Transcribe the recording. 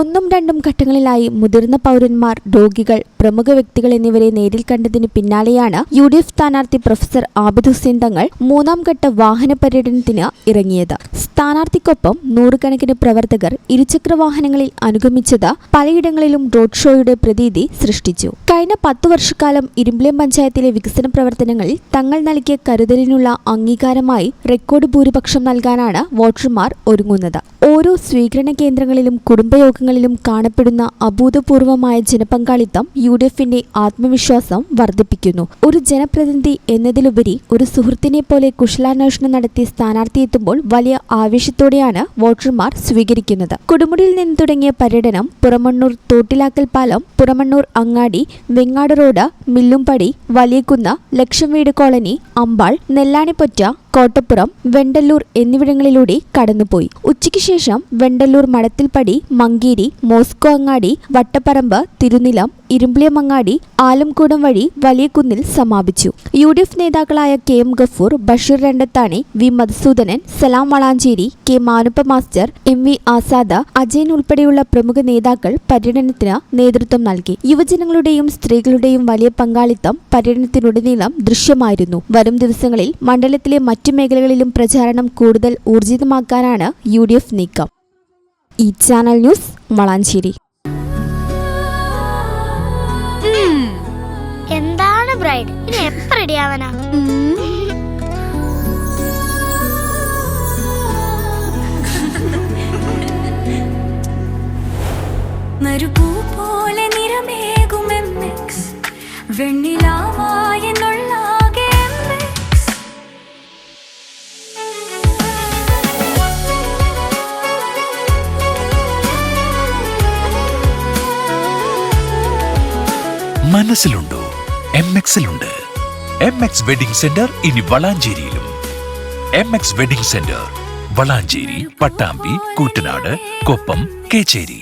ഒന്നും രണ്ടും ഘട്ടങ്ങളിലായി മുതിർന്ന പൗരന്മാർ, രോഗികൾ, പ്രമുഖ വ്യക്തികൾ എന്നിവരെ നേരിൽ കണ്ടതിന് പിന്നാലെയാണ് UDF സ്ഥാനാർത്ഥി പ്രൊഫസർ ആബിദ് ഹുസൈൻ തങ്ങൾ മൂന്നാം ഘട്ട വാഹന പര്യടനത്തിന് ഇറങ്ങിയത്. സ്ഥാനാർത്ഥിക്കൊപ്പം നൂറുകണക്കിന് പ്രവർത്തകർ ഇരുചക്രവാഹനങ്ങളിൽ അനുഗമിച്ചത് പലയിടങ്ങളിലും റോഡ് ഷോയുടെ പ്രതീതി സൃഷ്ടിച്ചു. കഴിഞ്ഞ 10 വർഷക്കാലം ഇരുമ്പിളിയം പഞ്ചായത്തിലെ വികസന പ്രവർത്തനങ്ങളിൽ തങ്ങൾ നൽകിയ കരുതലിനുള്ള അംഗീകാരമായി റെക്കോർഡ് ഭൂരിപക്ഷം നൽകാനാണ് വോട്ടർമാർ ഒരുങ്ങുന്നത്. ഓരോ സ്വീകരണ കേന്ദ്രങ്ങളിലും കുടുംബയോഗങ്ങളിലും കാണപ്പെടുന്ന അഭൂതപൂർവമായ ജനപങ്കാളിത്തം UDFന്റെ ആത്മവിശ്വാസം വർദ്ധിപ്പിക്കുന്നു. ഒരു ജനപ്രതിനിധി എന്നതിലുപരി ഒരു സുഹൃത്തിനെ പോലെ കുശലാന്വേഷണം നടത്തി സ്ഥാനാർത്ഥിയെത്തുമ്പോൾ വലിയ ആവേശത്തോടെയാണ് വോട്ടർമാർ സ്വീകരിക്കുന്നത്. കൊടുമുടിയിൽ നിന്ന് തുടങ്ങിയ പര്യടനം പുറമണ്ണൂർ തോട്ടിലാക്കൽ പാലം, പുറമണ്ണൂർ അങ്ങാടി, വെങ്ങാട് റോഡ്, മില്ലുംപടി, വലിയകുന്ന്, ലക്ഷം വീട് കോളനി, അമ്പാൾ, നെല്ലാണിപ്പൊറ്റ, കോട്ടപ്പുറം, വെണ്ടല്ലൂർ എന്നിവിടങ്ങളിലൂടെ കടന്നുപോയി. ഉച്ചയ്ക്ക് ശേഷം വെണ്ടല്ലൂർ മടത്തിൽപ്പടി, മങ്കേരി, മോസ്കോ അങ്ങാടി, വട്ടപ്പറമ്പ്, തിരുനിലം, ഇരുമ്പിളിയമങ്ങാടി, ആലംകൂടം വഴി വലിയകുന്നിൽ സമാപിച്ചു. UDF നേതാക്കളായ KM Gafoor, Basheer Randathani, V Madhusoodanan, Salam Valanchery, K Manuppa master, MV Azad, Ajayan ഉൾപ്പെടെയുള്ള പ്രമുഖ നേതാക്കൾ പര്യടനത്തിന് നേതൃത്വം നൽകി. യുവജനങ്ങളുടെയും സ്ത്രീകളുടെയും വലിയ പങ്കാളിത്തം പര്യടനത്തിനുടനീളം ദൃശ്യമായിരുന്നു. വരും ദിവസങ്ങളിൽ മണ്ഡലത്തിലെ മറ്റു മേഖലകളിലും പ്രചാരണം കൂടുതൽ ഊർജിതമാക്കാനാണ് UDF നീക്കം. ഈ ചാനൽ ന്യൂസ്, വളാഞ്ചേരി. എന്താണ് ബ്രൈഡ്, ഇനി എപ്പ റെഡി ആവാനാ? മരുപൂ പോലെ നിറമേകും MX, വെണ്ണിലാവായി എന്നുള്ളാകെ MX. മനസ്സിലുണ്ടോ? MXലുണ്ട്. MX വെഡിംഗ് സെന്റർ ഇനി വളാഞ്ചേരിയിലും. MX wedding centre Valanchery, Pattambi, Koottanad, Koppam, Kecheri.